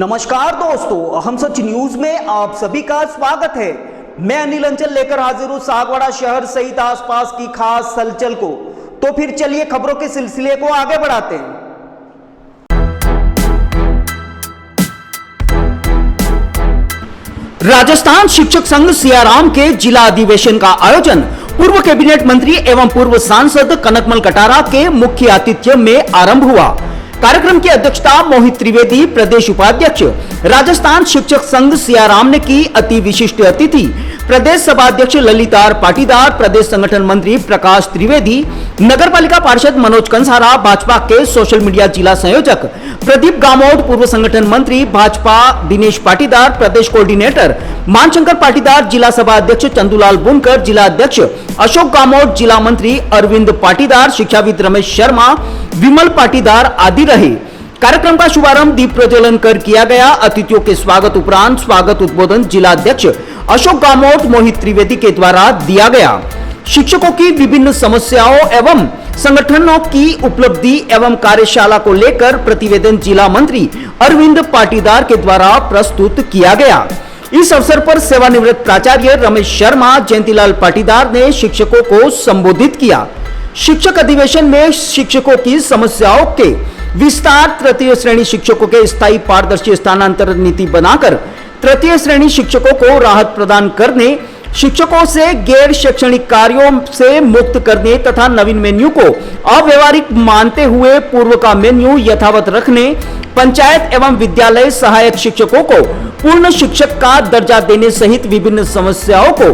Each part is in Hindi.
नमस्कार दोस्तों, हम सच न्यूज में आप सभी का स्वागत है। मैं अनिल अंचल लेकर हाजिर हूं सागवाड़ा शहर सहित आसपास की खास हलचल को। तो फिर चलिए खबरों के सिलसिले को आगे बढ़ाते हैं। राजस्थान शिक्षक संघ सियाराम के जिला अधिवेशन का आयोजन पूर्व कैबिनेट मंत्री एवं पूर्व सांसद कनकमल कटारा के मुख्य आतिथ्य में आरंभ हुआ। कार्यक्रम की अध्यक्षता मोहित त्रिवेदी, प्रदेश उपाध्यक्ष राजस्थान शिक्षक संघ सियाराम ने की। अति विशिष्ट अतिथि प्रदेश सभाध्यक्ष ललितार पाटीदार, प्रदेश संगठन मंत्री प्रकाश त्रिवेदी, नगरपालिका पार्षद मनोज कंसारा, भाजपा के सोशल मीडिया जिला संयोजक प्रदीप गामोद, पूर्व संगठन मंत्री भाजपा दिनेश पाटीदार, प्रदेश कोऑर्डिनेटर मानशंकर पाटीदार, जिला सभा अध्यक्ष चंदूलाल बुनकर, जिला अध्यक्ष अशोक गामोद, जिला मंत्री अरविंद पाटीदार, शिक्षाविद रमेश शर्मा, विमल पाटीदार आदि रहे। कार्यक्रम का शुभारंभ दीप प्रज्वलन कर किया गया। अतिथियों के स्वागत उपरांत स्वागत उद्बोधन जिला अध्यक्ष अशोक गामोद, मोहित त्रिवेदी के द्वारा दिया गया। शिक्षकों की विभिन्न समस्याओं एवं संगठनों की उपलब्धि एवं कार्यशाला को लेकर प्रतिवेदन जिला मंत्री अरविंद पाटीदार के द्वारा प्रस्तुत किया गया। इस अवसर पर सेवानिवृत्त प्राचार्य रमेश शर्मा, जयंतीलाल पाटीदार ने शिक्षकों को संबोधित किया। शिक्षक अधिवेशन में शिक्षकों की समस्याओं के विस्तार, तृतीय श्रेणी शिक्षकों के स्थायी पारदर्शी स्थानांतरण नीति बनाकर तृतीय श्रेणी शिक्षकों को राहत प्रदान करने, शिक्षकों से गैर शैक्षणिक कार्यों से मुक्त करने तथा नवीन मेन्यू को अव्यवहारिक मानते हुए पूर्व का मेन्यू यथावत रखने, पंचायत एवं विद्यालय सहायक शिक्षकों को पूर्ण शिक्षक का दर्जा देने सहित विभिन्न समस्याओं को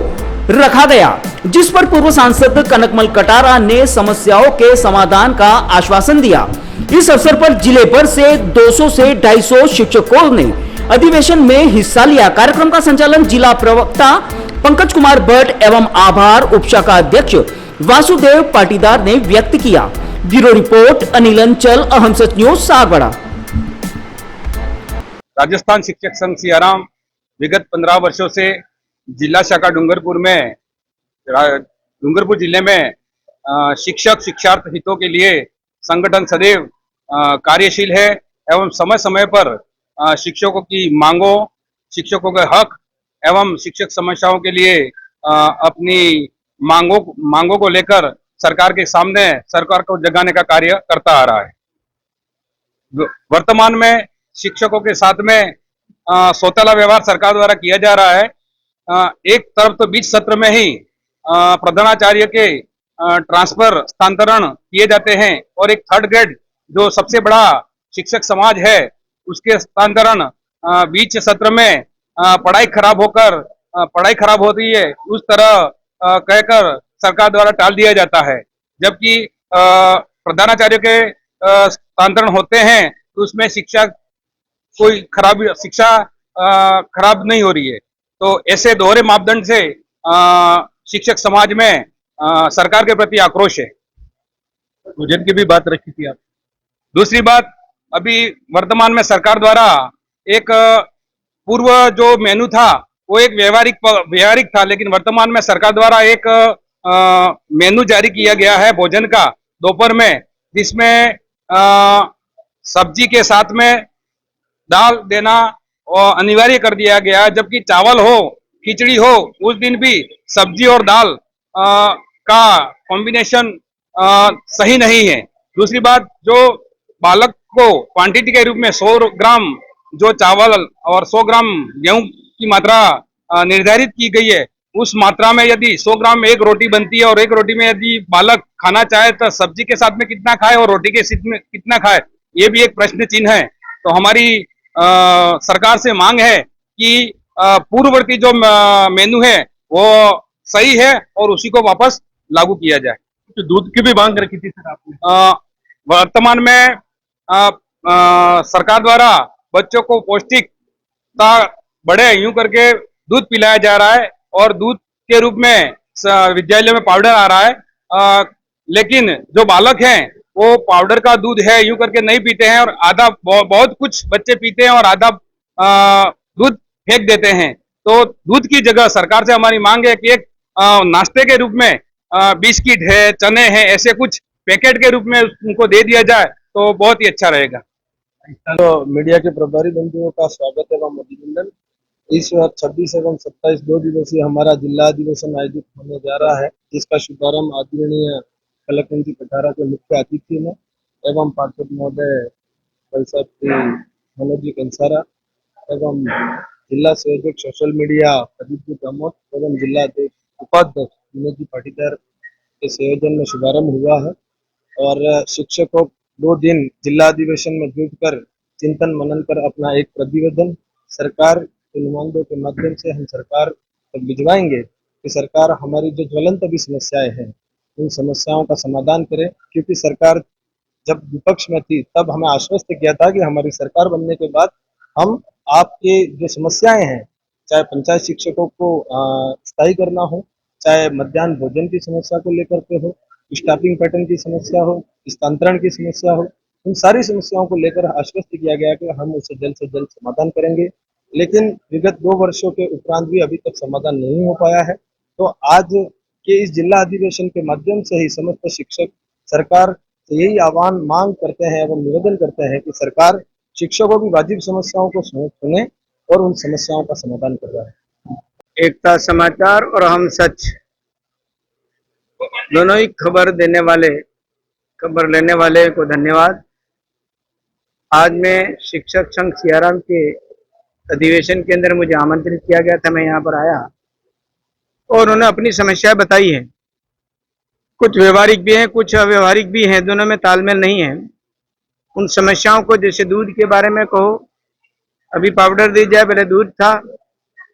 रखा गया, जिस पर पूर्व सांसद कनकमल कटारा ने समस्याओं के समाधान का आश्वासन दिया। इस अवसर पर जिले भर से 200 से 250 शिक्षकों ने अधिवेशन में हिस्सा लिया। कार्यक्रम का संचालन जिला प्रवक्ता पंकज कुमार भट्ट एवं आभार उपशाखा अध्यक्ष वासुदेव पाटीदार ने व्यक्त किया। ब्यूरो रिपोर्ट अनिल अंचल, अहम सच न्यूज, सागवाड़ा। राजस्थान शिक्षक संघ सियाराम विगत 15 वर्षों से जिला शाखा डूंगरपुर जिले में शिक्षक शिक्षार्थ हितों के लिए संगठन सदैव कार्यशील है एवं समय समय पर शिक्षकों की मांगों, शिक्षकों के हक एवं शिक्षक समस्याओं के लिए अपनी मांगों को लेकर सरकार के सामने सरकार को जगाने का कार्य करता आ रहा है। वर्तमान में शिक्षकों के साथ में सौतेला व्यवहार सरकार द्वारा किया जा रहा है। एक तरफ तो बीच सत्र में ही प्रधानाचार्य के ट्रांसफर स्थानांतरण किए जाते हैं और एक थर्ड ग्रेड जो सबसे बड़ा शिक्षक समाज है उसके स्थानांतरण बीच सत्र में पढ़ाई खराब होती है उस तरह कहकर सरकार द्वारा टाल दिया जाता है। जबकि प्रधानाचार्य के स्थानांतरण होते हैं तो उसमें शिक्षा खराब नहीं हो रही है। तो ऐसे दोहरे मापदंड से शिक्षक समाज में सरकार के प्रति आक्रोश है। भोजन की भी बात रखी थी आप। दूसरी बात, अभी वर्तमान में सरकार द्वारा एक पूर्व जो मेनू था वो एक व्यवहारिक था, लेकिन वर्तमान में सरकार द्वारा एक मेनू जारी किया गया है भोजन का दोपहर में, जिसमें सब्जी के साथ में दाल देना और अनिवार्य कर दिया गया। जबकि चावल हो, खिचड़ी हो, उस दिन भी सब्जी और दाल का कॉम्बिनेशन सही नहीं है। दूसरी बात, जो बालक को क्वांटिटी के रूप में 100 ग्राम जो चावल और 100 ग्राम गेहूं की मात्रा निर्धारित की गई है, उस मात्रा में यदि 100 ग्राम एक रोटी बनती है और एक रोटी में यदि बालक खाना चाहे तो सब्जी के साथ में कितना खाए और रोटी के साथ में कितना खाए, ये भी एक प्रश्न चिन्ह है। तो हमारी सरकार से मांग है कि पूर्ववर्ती जो मेनू है वो सही है और उसी को वापस लागू किया जाए। तो दूध की भी मांग रखी थी सर आपने। वर्तमान में सरकार द्वारा बच्चों को पौष्टिकता बढ़े यूं करके दूध पिलाया जा रहा है और दूध के रूप में विद्यालय में पाउडर आ रहा है, लेकिन जो बालक हैं वो पाउडर का दूध है यूं करके नहीं पीते हैं और आधा बहुत कुछ बच्चे पीते हैं और आधा दूध फेंक देते हैं। तो दूध की जगह सरकार से हमारी मांग है कि एक नाश्ते के रूप में बिस्किट है, चने हैं, ऐसे कुछ पैकेट के रूप में उनको दे दिया जाए तो बहुत ही अच्छा रहेगा। तो मीडिया के प्रभारी बंधुओं का स्वागत एवं अभिनंदन। इस वक्त 26 एवं 27 दो दिवसीय हमारा जिला अधिवेशन आयोजित होने जा रहा है, जिसका शुभारंभ आदरणीय कनक मंत्री कटारा के मुख्य अतिथि में एवं पार्षद महोदय कलसाद श्री मनोज जी कंसारा एवं जिला संयोजक सोशल मीडिया प्रदीप जी प्रमोद एवं जिला उपाध्यक्ष विनोद जी पाटीदार के संयोजन में शुभारंभ हुआ है। और शिक्षकों 2 दिन जिला अधिवेशन में जुटकर चिंतन मनन कर अपना एक प्रतिवेदन सरकार के नुमाइंदों के माध्यम से हम सरकार तक भिजवाएंगे कि सरकार हमारी जो ज्वलंत अभी समस्याएं हैं उन समस्याओं का समाधान करे। क्योंकि सरकार जब विपक्ष में थी तब हमें आश्वस्त किया था कि हमारी सरकार बनने के बाद हम आपके जो समस्याएं हैं, चाहे पंचायत शिक्षकों को स्थायी करना हो, चाहे मध्याह्न भोजन की समस्या को लेकर के हो, स्टाफिंग पैटर्न की समस्या हो, स्थानांतरण की समस्या हो, उन सारी समस्याओं को लेकर आश्वस्त किया गया कि हम उसे जल्द से जल्द समाधान करेंगे। लेकिन विगत 2 वर्षों के उपरांत भी अभी तक समाधान नहीं हो पाया है। तो आज के इस जिला अधिवेशन के माध्यम से ही समस्त शिक्षक सरकार से यही आह्वान मांग करते हैं एवं निवेदन करते हैं कि सरकार शिक्षकों की वाजिब समस्याओं को सुने और उन समस्याओं का समाधान करवाए। एकता समाचार और हम सच दोनों ही खबर लेने वाले को धन्यवाद। आज मैं शिक्षक संघ सियाराम के अधिवेशन के अंदर मुझे आमंत्रित किया गया था, मैं यहाँ पर आया और उन्होंने अपनी समस्याएं बताई हैं। कुछ व्यवहारिक भी हैं, कुछ अव्यवहारिक भी हैं, दोनों में तालमेल नहीं है। उन समस्याओं को, जैसे दूध के बारे में कहो, अभी पाउडर दी जाए, पहले दूध था,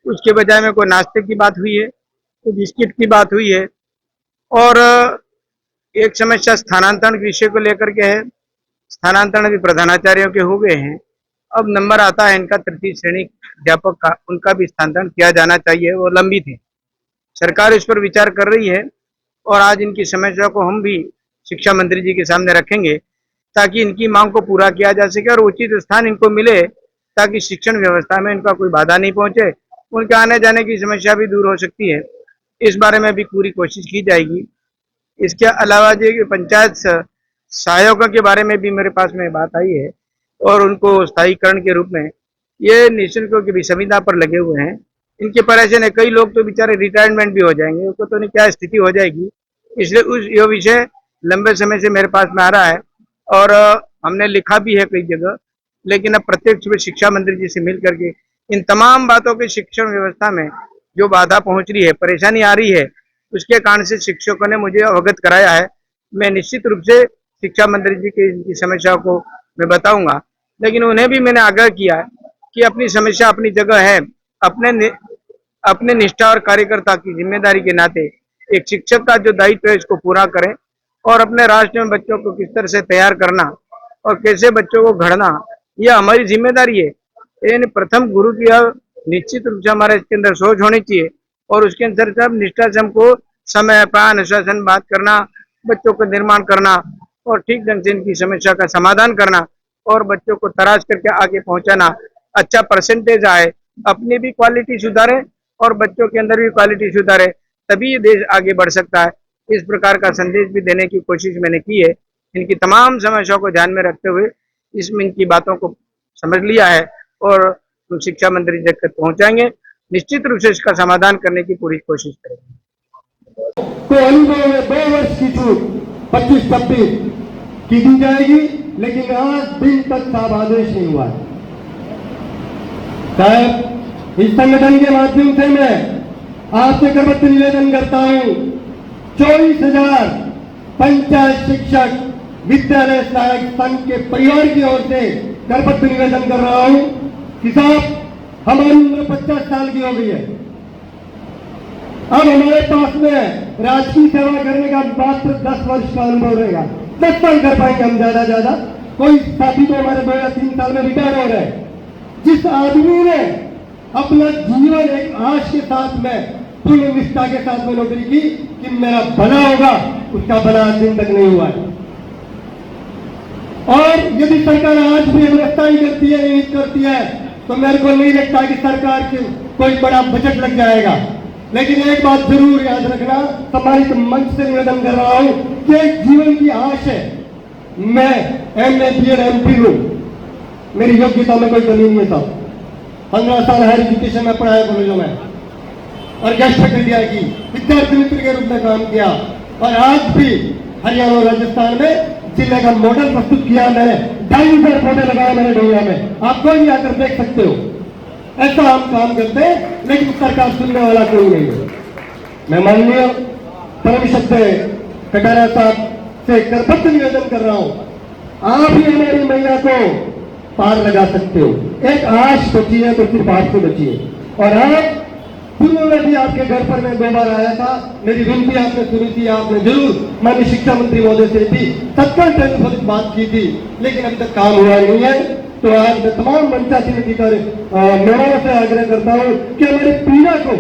उसके बजाय में कोई नाश्ते की बात हुई है, कोई बिस्किट की बात हुई है। और एक समस्या स्थानांतरण विषय को लेकर के है। स्थानांतरण भी प्रधानाचार्यों के हो गए हैं, अब नंबर आता है इनका 3य श्रेणी अध्यापक का, उनका भी स्थानांतरण किया जाना चाहिए, वो लंबित है। सरकार इस पर विचार कर रही है और आज इनकी समस्या को हम भी शिक्षा मंत्री जी के सामने रखेंगे ताकि इनकी मांग को पूरा किया जा सके और उचित स्थान इनको मिले, ताकि शिक्षण व्यवस्था में इनका कोई बाधा नहीं पहुंचे, उनके आने जाने की समस्या भी दूर हो सकती है। इस बारे में भी पूरी कोशिश की जाएगी। इसके अलावा जो पंचायत सहायकों के बारे में भी मेरे पास में बात आई है और उनको स्थायीकरण के रूप में ये निःशुल्कों की भी संविदा पर लगे हुए हैं। इनके परेशान है, कई लोग तो बेचारे रिटायरमेंट भी हो जाएंगे, उसको तो नहीं क्या स्थिति हो जाएगी। इसलिए ये विषय लंबे समय से मेरे पास में आ रहा है और हमने लिखा भी है कई जगह, लेकिन अब प्रत्यक्ष में शिक्षा मंत्री जी से मिल करके इन तमाम बातों के शिक्षण व्यवस्था में जो बाधा पहुंच रही है, परेशानी आ रही है, उसके कारण से शिक्षकों ने मुझे अवगत कराया है। मैं निश्चित रूप से शिक्षा मंत्री जी की इनकी समस्या को मैं बताऊंगा, लेकिन उन्हें भी मैंने आग्रह किया है कि अपनी समस्या अपनी जगह है, अपने निष्ठा और कार्यकर्ता की जिम्मेदारी के नाते एक शिक्षक का जो दायित्व है इसको पूरा करें और अपने राष्ट्र में बच्चों को किस तरह से तैयार करना और कैसे बच्चों को घड़ना, यह हमारी जिम्मेदारी है। यानी प्रथम गुरु की निश्चित रूप से हमारे इसके अंदर सोच होनी चाहिए और उसके अंदर सब निष्ठा से हमको समय पान अनुशासन बात करना, बच्चों को निर्माण करना और ठीक ढंग से इनकी समस्या का समाधान करना और बच्चों को तराश करके आगे पहुंचाना, अच्छा परसेंटेज आए, अपनी भी क्वालिटी सुधारे और बच्चों के अंदर भी क्वालिटी सुधारे, तभी ये देश आगे बढ़ सकता है। इस प्रकार का संदेश भी देने की कोशिश मैंने की है। इनकी तमाम समस्याओं को ध्यान में रखते हुए इसमें इनकी बातों को समझ लिया है और शिक्षा मंत्री जी तक पहुंचाएंगे। निश्चित रूप से इसका समाधान करने की पूरी कोशिश करेंगे। तो अनुभव में 2 वर्ष की छूट 25-26 की दी जाएगी, लेकिन आज दिन तक साहब आदेश नहीं हुआ है। साहब, इस संगठन के माध्यम से मैं आपसे करपत्र निवेदन करता हूं, 24,000 पंचायत शिक्षक विद्यालय सहायक संघ के परिवार की ओर से करपत्र निवेदन कर रहा हूं कि साहब, हमारी उम्र 50 साल की हो गई है। अब हमारे पास में राजकीय सेवा करने का मात्र 10 वर्ष का अनुभव रहेगा। 10 साल कर पाएंगे हम ज्यादा। कोई साथी तो हमारे 2 या 3 साल में रिटायर हो रहे हैं। जिस आदमी ने अपना जीवन एक आश के साथ में, पूर्ण निष्ठा के साथ में नौकरी की कि मेरा भला होगा, उसका भला दिन तक नहीं हुआ है। और यदि सरकार आज भी व्यवस्था ही करती है, नहीं करती है, तो मेरे को नहीं लगता कि सरकार के कोई बड़ा बजट लग जाएगा। लेकिन एक बात जरूर याद रखना, सम्मानित मंच से निवेदन कर रहा हूं कि एक जीवन की आश है। मैं MA BEd MP हूं मेरी योग्यता में कोई कमी नहीं है साहब। 15 साल हायर एजुकेशन में पढ़ाया कॉलेजों में और गेस्ट फैकल्टी की विद्यार्थी मित्र के रूप में काम किया, और आज भी हरियाणा और राजस्थान में जिले का मॉडल प्रस्तुत किया मैंने। 2,500 पौधे लगाए मैंने डोरिया में, आप कोई आकर देख सकते हो। ऐसा हम काम करते हैं, लेकिन सरकार सुनने वाला कोई नहीं है। मैं माननीय परम सत्य कटारा साहब से करबद्ध निवेदन कर रहा हूं, आप ही हमारी महिला को पार लगा सकते हो। एक आश बची है तो सिर्फ आपको बची है। और आप पूर्व में भी आपके घर पर मैं 2 बार आया था, मेरी विनती आपने सुनी थी, आपने जरूर माननीय शिक्षा मंत्री महोदय से भी तत्काल टेलीफोनिक बात की थी, लेकिन अभी तक काम हुआ नहीं है। तो आज मैं तमाम मंचासीन अधिकारी मेहमानों से आग्रह करता हूं कि हमारी पीड़ा को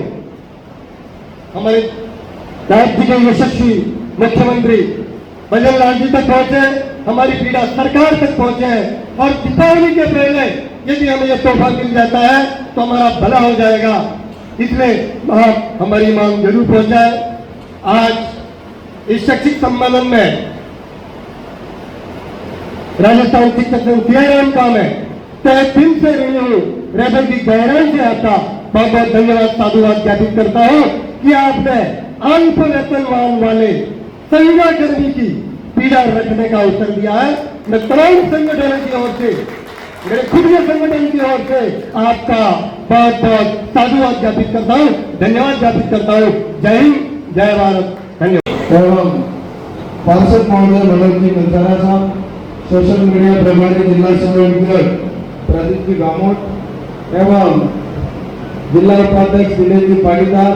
हमारे राज्य के यशस्वी मुख्यमंत्री भजन लाल जी तक पहुंचे, हमारी पीड़ा सरकार तक पहुंचे, और दीपावली के पहले यदि हमें यह तोहफा मिल जाता है तो हमारा भला हो जाएगा। इसलिए आप हमारी मांग जरूर पहुंचाए। आज इस शैक्षिक सम्मेलन में राजस्थान शिक्षक संघ सीआरएम का मैं तहे दिल से ऋणी हूं, हृदय की गहराई से आपका बहुत बहुत धन्यवाद साधुवाद ज्ञापित करता हूं कि आपने अल्प वेतनमान वाले संविदाकर्मी की पीड़ा रखने का अवसर दिया है। मैं तमाम संगठनों की ओर से, मेरे खुद के संगठन की ओर से आपका बहुत बहुत साधुवाद ज्ञापित करता हूं, धन्यवाद ज्ञापित करता हूं। जय हिंद, जय भारत, धन्यवाद। एवं पार्षद महोदय मनोज जी कंसारा साहब, सोशल मीडिया प्रभारी जिला समन्वयक प्रदीप जी गामोट एवं जिला उपाध्यक्ष दिनेश जी पाटीदार,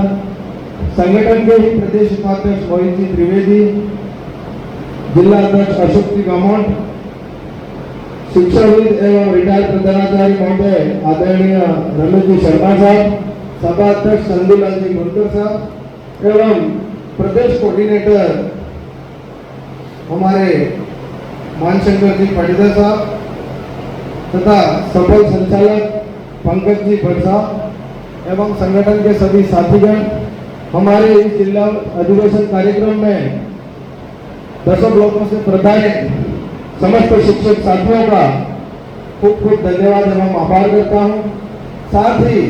संगठन के ही प्रदेश उपाध्यक्ष मोहित जी त्रिवेदी, जिला अध्यक्ष अशोक जी गामोट, शिक्षाविद एवं रिटायर्ड प्रधानाचार्य महोदय आदरणीय रमेश जी शर्मा साहब, सभा अध्यक्ष चंदूलाल जी गुंटर साहब एवं प्रदेश कोऑर्डिनेटर हमारे मानशंकर जी पाटीदार साहब तथा सफल संचालक पंकज जी भट्ट साहब एवं संगठन के सभी साथीगण, हमारे इस जिला अधिवेशन कार्यक्रम में 10 ब्लॉकों से प्रधान समस्त शिक्षक साथियों का खूब खूब धन्यवाद एवं आभार करता हूं। साथ ही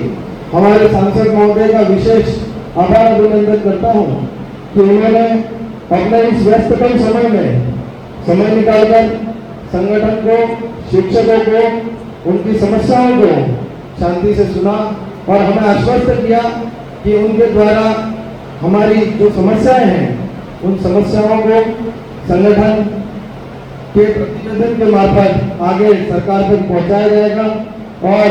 हमारे सांसद महोदय का विशेष आभार अभिनंदन करता हूं कि उन्होंने अपने इस व्यस्ततम समय में समय निकालकर संगठन को, शिक्षकों को, उनकी समस्याओं को शांति से सुना और हमें आश्वस्त किया कि उनके द्वारा हमारी जो समस्याएं हैं उन समस्याओं को संगठन के प्रतिनिधित्व के मार्फत आगे सरकार तक पहुंचाया जाएगा और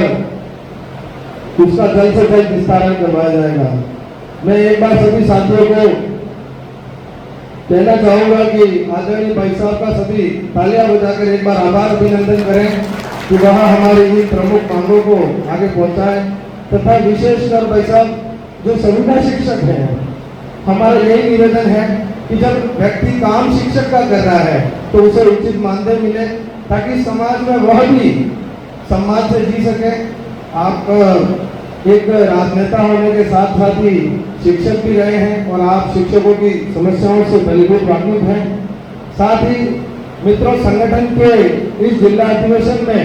उसका जल्द से जल्द विस्तारण करवाया जाएगा। मैं एक बार सभी साथियों को कहना चाहूंगा कि आदरणीय भाई साहब का सभी तालियां बजाकर एक बार आभार अभिनंदन करें कि वह हमारी इन प्रमुख मांगों को आगे पहुंचाए, तथा विशेषकर भाई साहब जो संविदा शिक्षक हैं, हमारा यही निवेदन है कि जब व्यक्ति काम शिक्षक का कर रहा है तो उसे उचित मानदेय मिले ताकि समाज में वह भी सम्मान से जी सके। आप एक राजनेता होने के साथ साथ ही शिक्षक भी रहे हैं और आप शिक्षकों की समस्याओं से भलीभूत वाकिफ हैं। साथ ही मित्रों, संगठन के इस जिला अधिवेशन में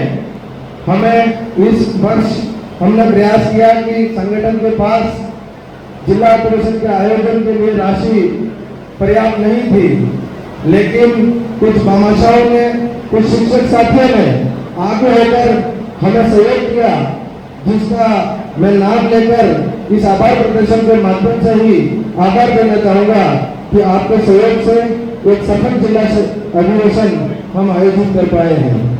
हमें इस वर्ष हमने प्रयास किया कि संगठन के पास जिला अधिवेशन के आयोजन के लिए राशि पर्याप्त नहीं थी, लेकिन कुछ भामाशाहों ने, कुछ शिक्षक साथियों ने आगे होकर हमें सहयोग किया, जिसका मैं नाम लेकर इस आभार प्रदर्शन के माध्यम से ही आभार देना चाहूंगा कि आपके सहयोग से एक सफल जिला अधिवेशन हम आयोजित कर पाए हैं।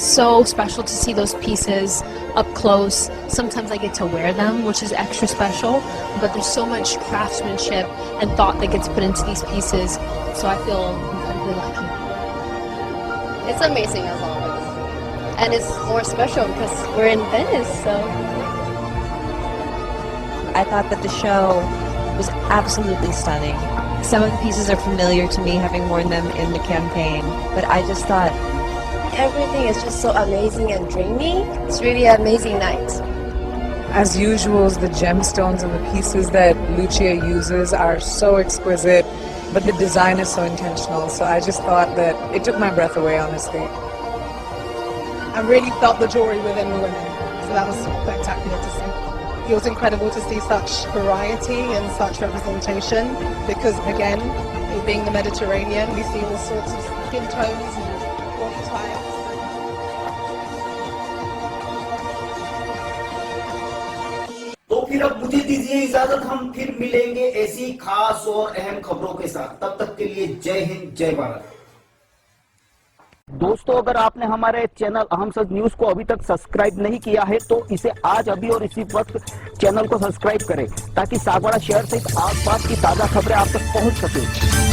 so special to see those pieces up close. Sometimes I get to wear them, which is extra special, but there's so much craftsmanship and thought that gets put into these pieces, so I feel incredibly lucky. It's amazing as always. And it's more special because we're in Venice, so. I thought that the show was absolutely stunning. Some of the pieces are familiar to me, having worn them in the campaign, but I just thought Everything is just so amazing and dreamy. It's really an amazing night. As usual, the gemstones and the pieces that Lucia uses are so exquisite, but the design is so intentional. So I just thought that it took my breath away, honestly. I really felt the jewelry within the women, so that was spectacular to see. It was incredible to see such variety and such representation because, again, it being the Mediterranean, we see all sorts of skin tones and body types. तो फिर अब मुझे दीजिए इजाजत, हम फिर मिलेंगे ऐसी खास और अहम खबरों के साथ। तब तक के लिए जय हिंद, जय भारत। दोस्तों, अगर आपने हमारे चैनल अहम सच न्यूज को अभी तक सब्सक्राइब नहीं किया है तो इसे आज अभी और इसी वक्त चैनल को सब्सक्राइब करें ताकि सागवाड़ा शहर सहित आसपास की ताजा खबरें आप तक पहुंच सके।